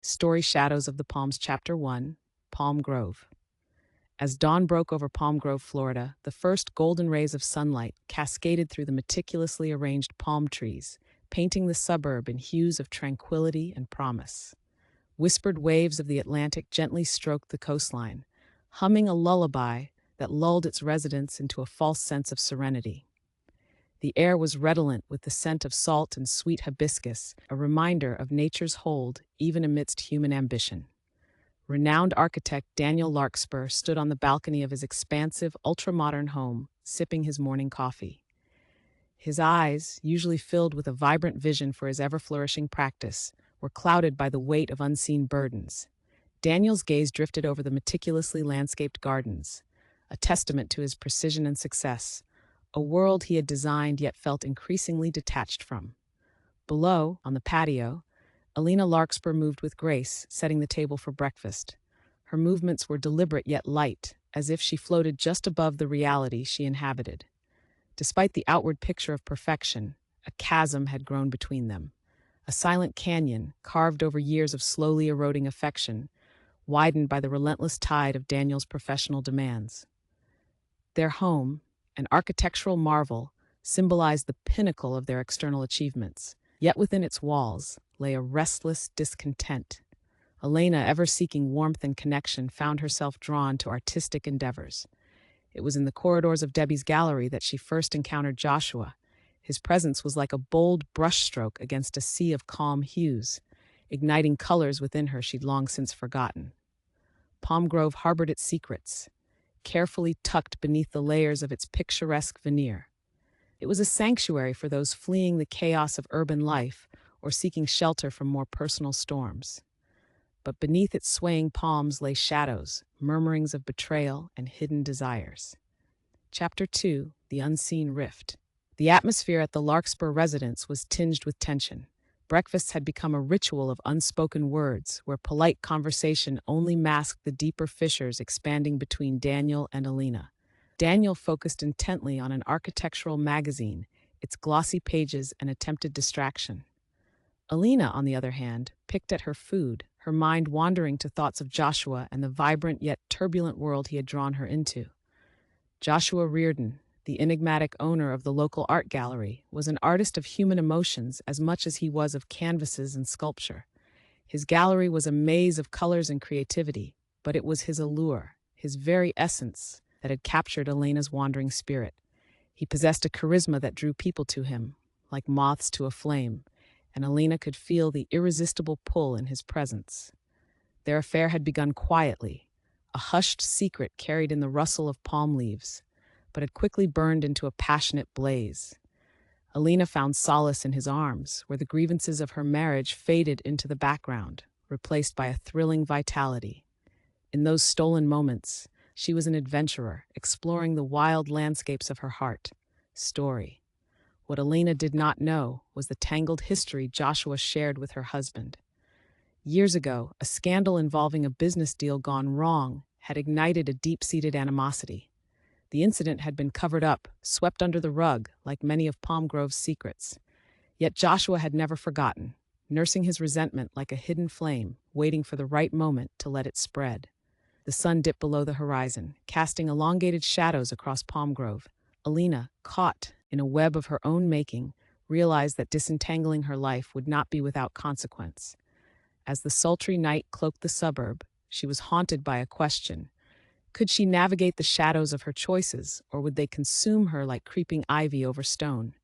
Story Shadows of the Palms, Chapter 1, Palm Grove. As dawn broke over Palm Grove, Florida, the first golden rays of sunlight cascaded through the meticulously arranged palm trees, painting the suburb in hues of tranquility and promise. Whispered waves of the Atlantic gently stroked the coastline, humming a lullaby that lulled its residents into a false sense of serenity. The air was redolent with the scent of salt and sweet hibiscus, a reminder of nature's hold even amidst human ambition. Renowned architect Daniel Larkspur stood on the balcony of his expansive, ultra-modern home, sipping his morning coffee. His eyes, usually filled with a vibrant vision for his ever-flourishing practice, were clouded by the weight of unseen burdens. Daniel's gaze drifted over the meticulously landscaped gardens, a testament to his precision and success, a world he had designed yet felt increasingly detached from. Below, on the patio, Elena Larkspur moved with grace, setting the table for breakfast. Her movements were deliberate yet light, as if she floated just above the reality she inhabited. Despite the outward picture of perfection, a chasm had grown between them. A silent canyon, carved over years of slowly eroding affection, widened by the relentless tide of Daniel's professional demands. Their home, an architectural marvel, symbolized the pinnacle of their external achievements. Yet within its walls lay a restless discontent. Elena, ever seeking warmth and connection, found herself drawn to artistic endeavors. It was in the corridors of Debbie's gallery that she first encountered Joshua. His presence was like a bold brushstroke against a sea of calm hues, igniting colors within her she'd long since forgotten. Palm Grove harbored its secrets, carefully tucked beneath the layers of its picturesque veneer. It was a sanctuary for those fleeing the chaos of urban life or seeking shelter from more personal storms. But beneath its swaying palms lay shadows, murmurings of betrayal and hidden desires. Chapter 2, The Unseen Rift. The atmosphere at the Larkspur residence was tinged with tension. Breakfasts had become a ritual of unspoken words, where polite conversation only masked the deeper fissures expanding between Daniel and Elena. Daniel focused intently on an architectural magazine, its glossy pages an attempted distraction. Elena, on the other hand, picked at her food, her mind wandering to thoughts of Joshua and the vibrant yet turbulent world he had drawn her into. Joshua Reardon, the enigmatic owner of the local art gallery, was an artist of human emotions as much as he was of canvases and sculpture. His gallery was a maze of colors and creativity, but it was his allure, his very essence, that had captured Elena's wandering spirit. He possessed a charisma that drew people to him, like moths to a flame, and Elena could feel the irresistible pull in his presence. Their affair had begun quietly, a hushed secret carried in the rustle of palm leaves, but had quickly burned into a passionate blaze. Elena found solace in his arms, where the grievances of her marriage faded into the background, replaced by a thrilling vitality. In those stolen moments, she was an adventurer, exploring the wild landscapes of her heart. Story. What Elena did not know was the tangled history Joshua shared with her husband. Years ago, a scandal involving a business deal gone wrong had ignited a deep-seated animosity. The incident had been covered up, swept under the rug, like many of Palm Grove's secrets. Yet Joshua had never forgotten, nursing his resentment like a hidden flame, waiting for the right moment to let it spread. The sun dipped below the horizon, casting elongated shadows across Palm Grove. Elena, caught in a web of her own making, realized that disentangling her life would not be without consequence. As the sultry night cloaked the suburb, she was haunted by a question. Could she navigate the shadows of her choices, or would they consume her like creeping ivy over stone?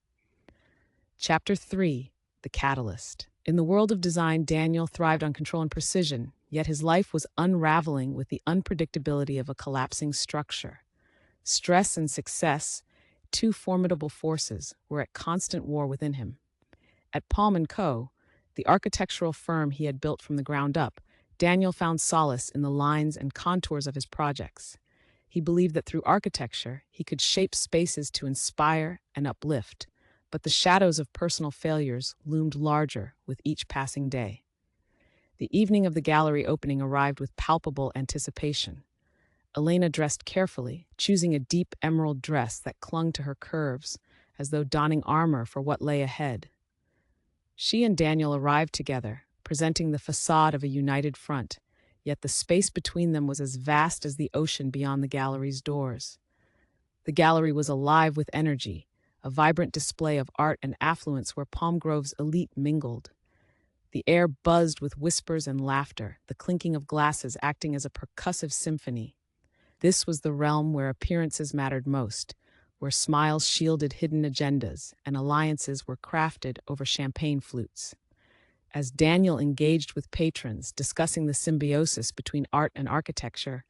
Chapter 3, The Catalyst. In the world of design, Daniel thrived on control and precision, yet his life was unraveling with the unpredictability of a collapsing structure. Stress and success, two formidable forces, were at constant war within him. At Palm & Co., the architectural firm he had built from the ground up, Daniel found solace in the lines and contours of his projects. He believed that through architecture, he could shape spaces to inspire and uplift, but the shadows of personal failures loomed larger with each passing day. The evening of the gallery opening arrived with palpable anticipation. Elena dressed carefully, choosing a deep emerald dress that clung to her curves, as though donning armor for what lay ahead. She and Daniel arrived together, presenting the facade of a united front, yet the space between them was as vast as the ocean beyond the gallery's doors. The gallery was alive with energy, a vibrant display of art and affluence where Palm Grove's elite mingled. The air buzzed with whispers and laughter, the clinking of glasses acting as a percussive symphony. This was the realm where appearances mattered most, where smiles shielded hidden agendas and alliances were crafted over champagne flutes. As Daniel engaged with patrons, discussing the symbiosis between art and architecture,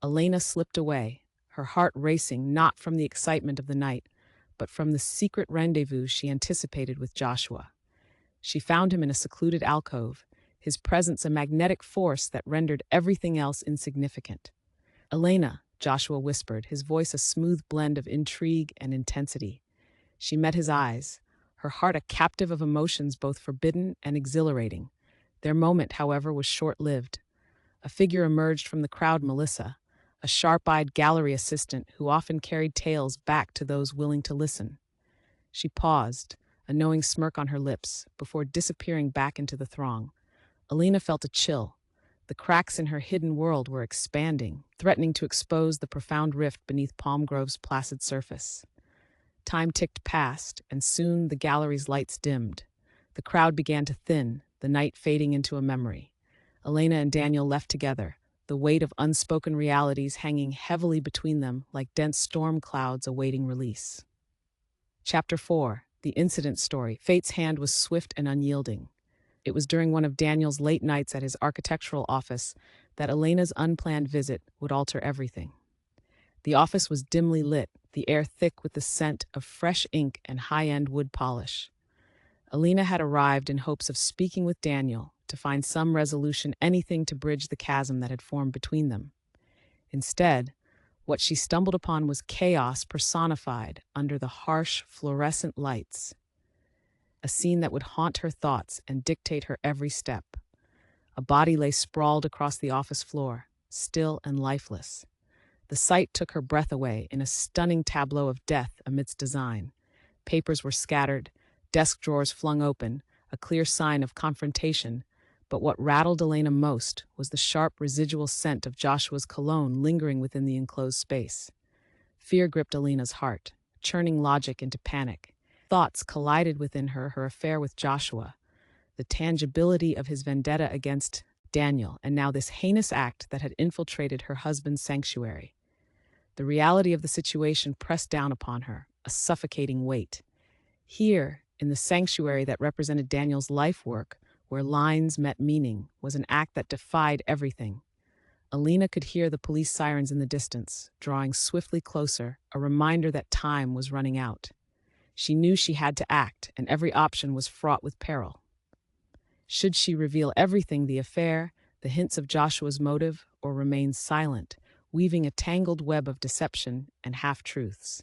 Elena slipped away, her heart racing not from the excitement of the night, but from the secret rendezvous she anticipated with Joshua. She found him in a secluded alcove, his presence a magnetic force that rendered everything else insignificant. "Elena," Joshua whispered, his voice a smooth blend of intrigue and intensity. She met his eyes, her heart a captive of emotions both forbidden and exhilarating. Their moment, however, was short-lived. A figure emerged from the crowd, Melissa, a sharp-eyed gallery assistant who often carried tales back to those willing to listen. She paused, a knowing smirk on her lips, before disappearing back into the throng. Elena felt a chill. The cracks in her hidden world were expanding, threatening to expose the profound rift beneath Palm Grove's placid surface. Time ticked past, and soon the gallery's lights dimmed. The crowd began to thin, the night fading into a memory. Elena and Daniel left together, the weight of unspoken realities hanging heavily between them like dense storm clouds awaiting release. Chapter 4. The Incident Story. Fate's hand was swift and unyielding. It was during one of Daniel's late nights at his architectural office that Elena's unplanned visit would alter everything. The office was dimly lit, the air thick with the scent of fresh ink and high-end wood polish. Elena had arrived in hopes of speaking with Daniel, to find some resolution, anything to bridge the chasm that had formed between them. Instead, what she stumbled upon was chaos personified under the harsh, fluorescent lights, a scene that would haunt her thoughts and dictate her every step. A body lay sprawled across the office floor, still and lifeless. The sight took her breath away in a stunning tableau of death amidst design. Papers were scattered, desk drawers flung open, a clear sign of confrontation, but what rattled Elena most was the sharp residual scent of Joshua's cologne lingering within the enclosed space. Fear gripped Elena's heart, churning logic into panic. Thoughts collided within her affair with Joshua, the tangibility of his vendetta against Daniel, and now this heinous act that had infiltrated her husband's sanctuary. The reality of the situation pressed down upon her, a suffocating weight. Here, in the sanctuary that represented Daniel's life work, where lines met meaning, was an act that defied everything. Elena could hear the police sirens in the distance, drawing swiftly closer, a reminder that time was running out. She knew she had to act, and every option was fraught with peril. Should she reveal everything, the affair, the hints of Joshua's motive, or remain silent, weaving a tangled web of deception and half-truths?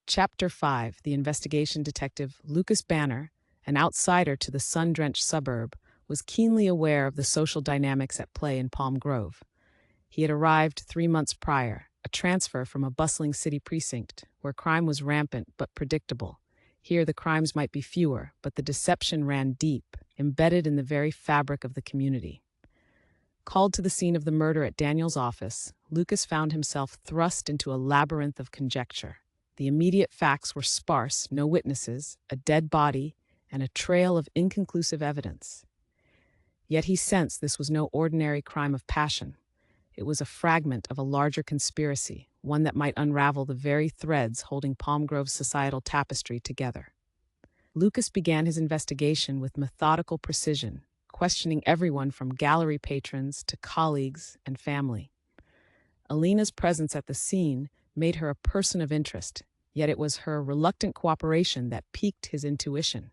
Chapter 5. The investigation detective Lucas Banner, an outsider to the sun-drenched suburb, was keenly aware of the social dynamics at play in Palm Grove. He had arrived 3 months prior, a transfer from a bustling city precinct, where crime was rampant but predictable. Here the crimes might be fewer, but the deception ran deep, embedded in the very fabric of the community. Called to the scene of the murder at Daniel's office, Lucas found himself thrust into a labyrinth of conjecture. The immediate facts were sparse: no witnesses, a dead body, and a trail of inconclusive evidence. Yet he sensed this was no ordinary crime of passion. It was a fragment of a larger conspiracy, one that might unravel the very threads holding Palm Grove's societal tapestry together. Lucas began his investigation with methodical precision, questioning everyone from gallery patrons to colleagues and family. Elena's presence at the scene made her a person of interest, yet it was her reluctant cooperation that piqued his intuition.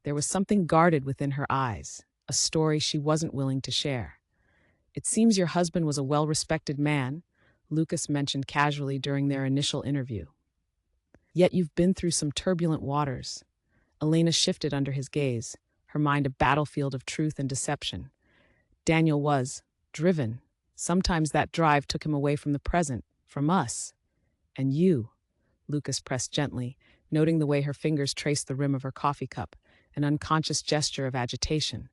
There was something guarded within her eyes, a story she wasn't willing to share. "It seems your husband was a well-respected man," Lucas mentioned casually during their initial interview. "Yet you've been through some turbulent waters." Elena shifted under his gaze, her mind a battlefield of truth and deception. Daniel was driven. Sometimes that drive took him away from the present, from us. "And you," Lucas pressed gently, noting the way her fingers traced the rim of her coffee cup, an unconscious gesture of agitation.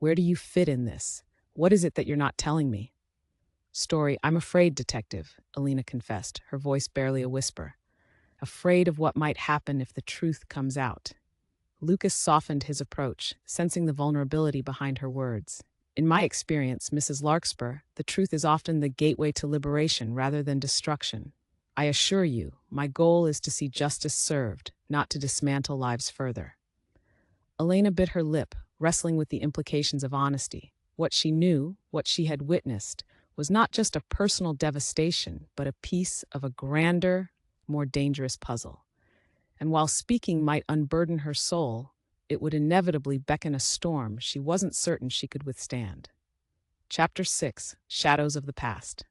Where do you fit in this? What is it that you're not telling me? Story, I'm afraid, Detective, Elena confessed, her voice barely a whisper. Afraid of what might happen if the truth comes out. Lucas softened his approach, sensing the vulnerability behind her words. In my experience, Mrs. Larkspur, the truth is often the gateway to liberation rather than destruction. I assure you, my goal is to see justice served, not to dismantle lives further. Elena bit her lip, wrestling with the implications of honesty. What she knew, what she had witnessed, was not just a personal devastation, but a piece of a grander, more dangerous puzzle. And while speaking might unburden her soul, it would inevitably beckon a storm she wasn't certain she could withstand. Chapter 6: Shadows of the Past.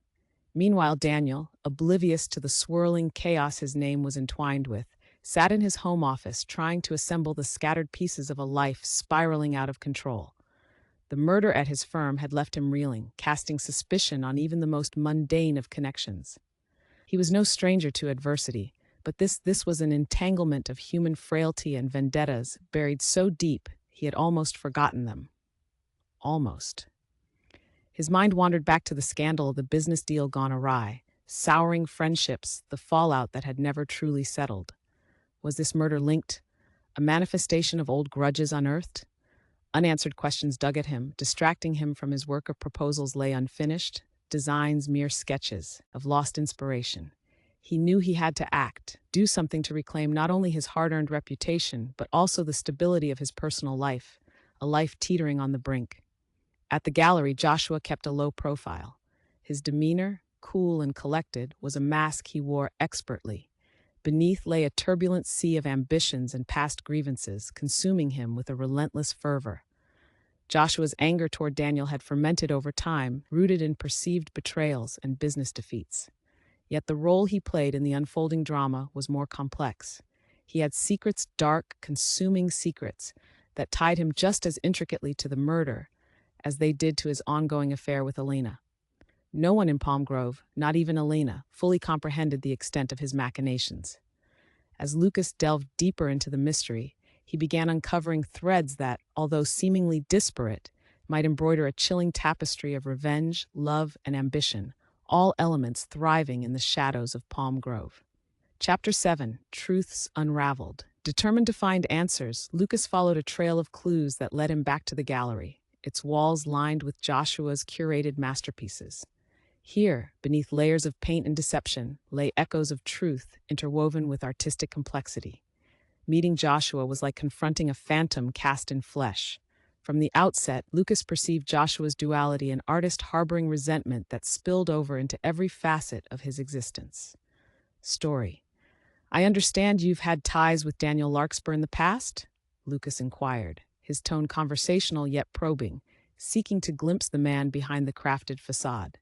Meanwhile, Daniel, oblivious to the swirling chaos his name was entwined with, sat in his home office trying to assemble the scattered pieces of a life spiraling out of control. The murder at his firm had left him reeling, casting suspicion on even the most mundane of connections. He was no stranger to adversity, but this was an entanglement of human frailty and vendettas buried so deep he had almost forgotten them. Almost. His mind wandered back to the scandal of the business deal gone awry, souring friendships, the fallout that had never truly settled. Was this murder linked? A manifestation of old grudges unearthed? Unanswered questions dug at him, distracting him from his work of proposals lay unfinished, designs mere sketches of lost inspiration. He knew he had to act, do something to reclaim not only his hard-earned reputation, but also the stability of his personal life, a life teetering on the brink. At the gallery, Joshua kept a low profile. His demeanor, cool and collected, was a mask he wore expertly. Beneath lay a turbulent sea of ambitions and past grievances, consuming him with a relentless fervor. Joshua's anger toward Daniel had fermented over time, rooted in perceived betrayals and business defeats. Yet the role he played in the unfolding drama was more complex. He had secrets, dark, consuming secrets, that tied him just as intricately to the murder as they did to his ongoing affair with Elena. No one in Palm Grove, not even Elena, fully comprehended the extent of his machinations. As Lucas delved deeper into the mystery, he began uncovering threads that, although seemingly disparate, might embroider a chilling tapestry of revenge, love, and ambition, all elements thriving in the shadows of Palm Grove. Chapter 7: Truths Unraveled. Determined to find answers, Lucas followed a trail of clues that led him back to the gallery, its walls lined with Joshua's curated masterpieces. Here, beneath layers of paint and deception, lay echoes of truth interwoven with artistic complexity. Meeting Joshua was like confronting a phantom cast in flesh. From the outset, Lucas perceived Joshua's duality, an artist harboring resentment that spilled over into every facet of his existence. Story. I understand you've had ties with Daniel Larkspur in the past? Lucas inquired, his tone conversational yet probing, seeking to glimpse the man behind the crafted facade.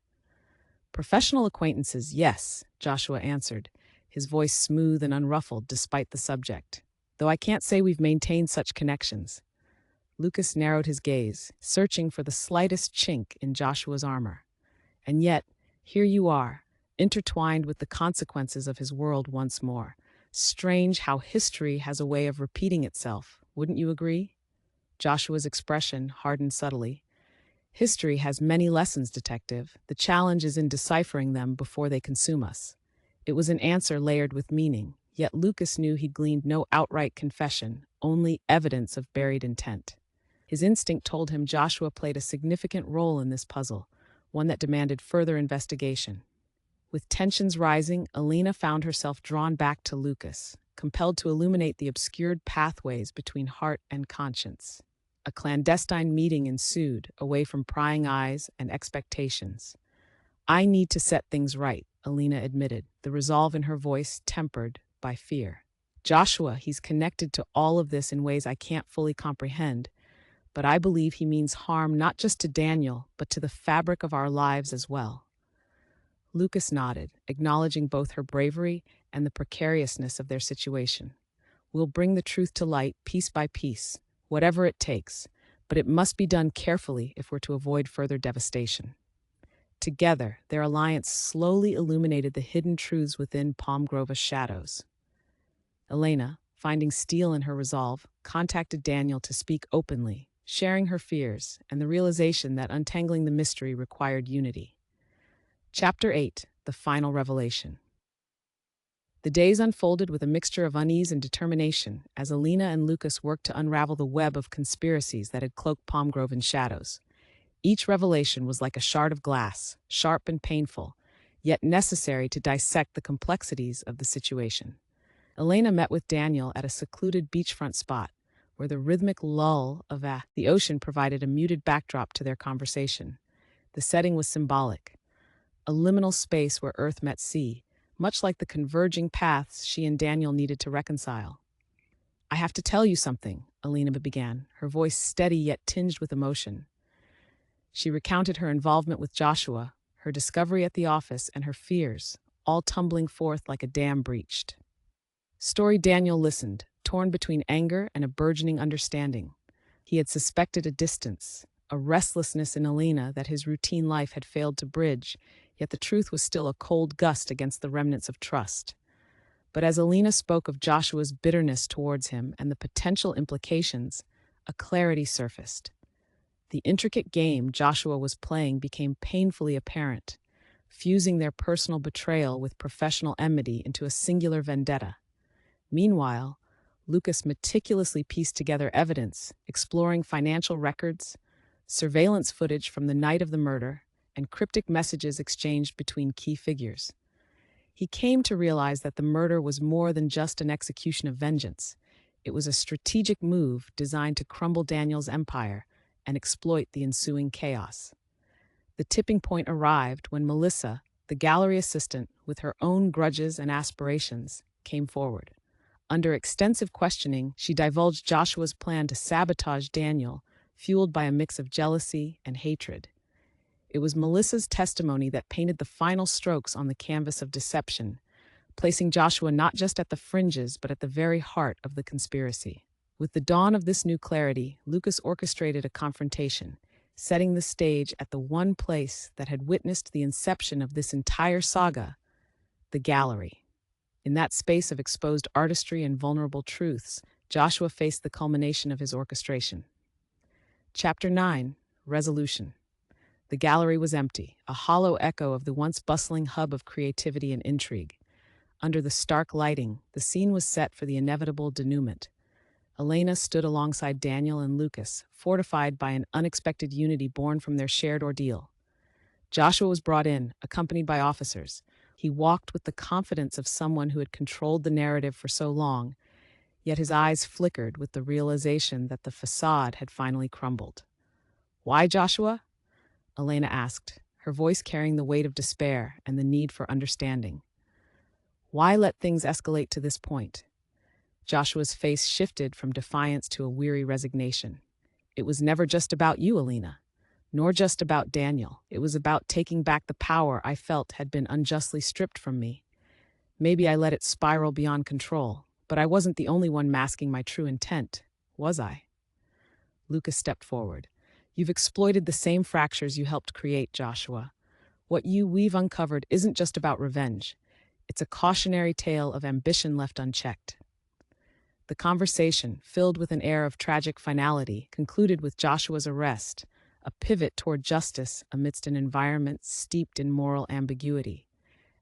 Professional acquaintances, yes, Joshua answered, his voice smooth and unruffled despite the subject. Though I can't say we've maintained such connections. Lucas narrowed his gaze, searching for the slightest chink in Joshua's armor. And yet, here you are, intertwined with the consequences of his world once more. Strange how history has a way of repeating itself, wouldn't you agree? Joshua's expression hardened subtly. History has many lessons, Detective. The challenge is in deciphering them before they consume us. It was an answer layered with meaning, yet Lucas knew he'd gleaned no outright confession, only evidence of buried intent. His instinct told him Joshua played a significant role in this puzzle, one that demanded further investigation. With tensions rising, Elena found herself drawn back to Lucas, compelled to illuminate the obscured pathways between heart and conscience. A clandestine meeting ensued, away from prying eyes and expectations. I need to set things right, Elena admitted, the resolve in her voice tempered by fear. Joshua, he's connected to all of this in ways I can't fully comprehend, but I believe he means harm not just to Daniel, but to the fabric of our lives as well. Lucas nodded, acknowledging both her bravery and the precariousness of their situation. We'll bring the truth to light piece by piece, whatever it takes, but it must be done carefully if we're to avoid further devastation. Together, their alliance slowly illuminated the hidden truths within Palm Grove's shadows. Elena, finding steel in her resolve, contacted Daniel to speak openly, sharing her fears and the realization that untangling the mystery required unity. Chapter 8: The Final Revelation. The days unfolded with a mixture of unease and determination as Elena and Lucas worked to unravel the web of conspiracies that had cloaked Palmgrove in shadows. Each revelation was like a shard of glass, sharp and painful, yet necessary to dissect the complexities of the situation. Elena met with Daniel at a secluded beachfront spot, where the rhythmic lull of the ocean provided a muted backdrop to their conversation. The setting was symbolic, a liminal space where earth met sea, much like the converging paths she and Daniel needed to reconcile. "I have to tell you something," Elena began, her voice steady yet tinged with emotion. She recounted her involvement with Joshua, her discovery at the office, and her fears, all tumbling forth like a dam breached. Daniel listened, torn between anger and a burgeoning understanding. He had suspected a distance, a restlessness in Elena that his routine life had failed to bridge, yet the truth was still a cold gust against the remnants of trust. But as Elena spoke of Joshua's bitterness towards him and the potential implications, a clarity surfaced. The intricate game Joshua was playing became painfully apparent, fusing their personal betrayal with professional enmity into a singular vendetta. Meanwhile, Lucas meticulously pieced together evidence, exploring financial records, surveillance footage from the night of the murder, and cryptic messages exchanged between key figures. He came to realize that the murder was more than just an execution of vengeance. It was a strategic move designed to crumble Daniel's empire and exploit the ensuing chaos. The tipping point arrived when Melissa, the gallery assistant, with her own grudges and aspirations, came forward. Under extensive questioning, she divulged Joshua's plan to sabotage Daniel, fueled by a mix of jealousy and hatred. It was Melissa's testimony that painted the final strokes on the canvas of deception, placing Joshua not just at the fringes but at the very heart of the conspiracy. With the dawn of this new clarity, Lucas orchestrated a confrontation, setting the stage at the one place that had witnessed the inception of this entire saga, the gallery. In that space of exposed artistry and vulnerable truths, Joshua faced the culmination of his orchestration. Chapter 9: Resolution. The gallery was empty, a hollow echo of the once bustling hub of creativity and intrigue. Under the stark lighting, the scene was set for the inevitable denouement. Elena stood alongside Daniel and Lucas, fortified by an unexpected unity born from their shared ordeal. Joshua was brought in, accompanied by officers. He walked with the confidence of someone who had controlled the narrative for so long, yet his eyes flickered with the realization that the facade had finally crumbled. "Why, Joshua?" Elena asked, her voice carrying the weight of despair and the need for understanding. "Why let things escalate to this point?" Joshua's face shifted from defiance to a weary resignation. "It was never just about you, Elena, nor just about Daniel. It was about taking back the power I felt had been unjustly stripped from me. Maybe I let it spiral beyond control, but I wasn't the only one masking my true intent, was I?" Lucas stepped forward. "You've exploited the same fractures you helped create, Joshua. What we've uncovered isn't just about revenge. It's a cautionary tale of ambition left unchecked." The conversation, filled with an air of tragic finality, concluded with Joshua's arrest, a pivot toward justice amidst an environment steeped in moral ambiguity.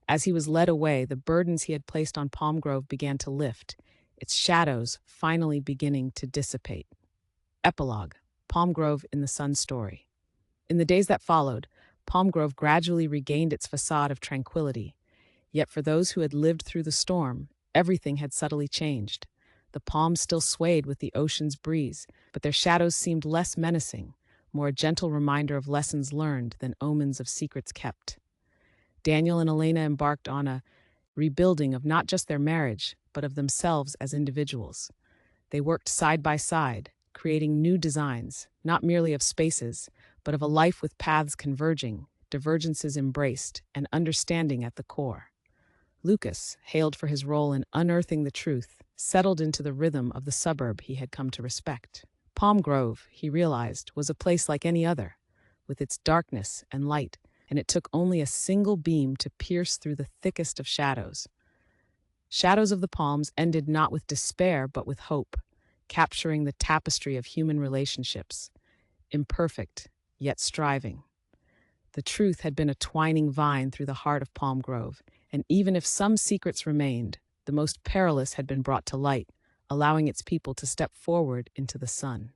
As he was led away, the burdens he had placed on Palmgrove began to lift, its shadows finally beginning to dissipate. Epilogue: Palmgrove in the Sun story. In the days that followed, Palmgrove gradually regained its facade of tranquility. Yet for those who had lived through the storm, everything had subtly changed. The palms still swayed with the ocean's breeze, but their shadows seemed less menacing, more a gentle reminder of lessons learned than omens of secrets kept. Daniel and Elena embarked on a rebuilding of not just their marriage, but of themselves as individuals. They worked side by side, creating new designs, not merely of spaces, but of a life with paths converging, divergences embraced, and understanding at the core. Lucas, hailed for his role in unearthing the truth, settled into the rhythm of the suburb he had come to respect. Palmgrove, he realized, was a place like any other, with its darkness and light, and it took only a single beam to pierce through the thickest of shadows. Shadows of the Palms ended not with despair but with hope. capturing the tapestry of human relationships, imperfect, yet striving. The truth had been a twining vine through the heart of Palm Grove, and even if some secrets remained, the most perilous had been brought to light, allowing its people to step forward into the sun.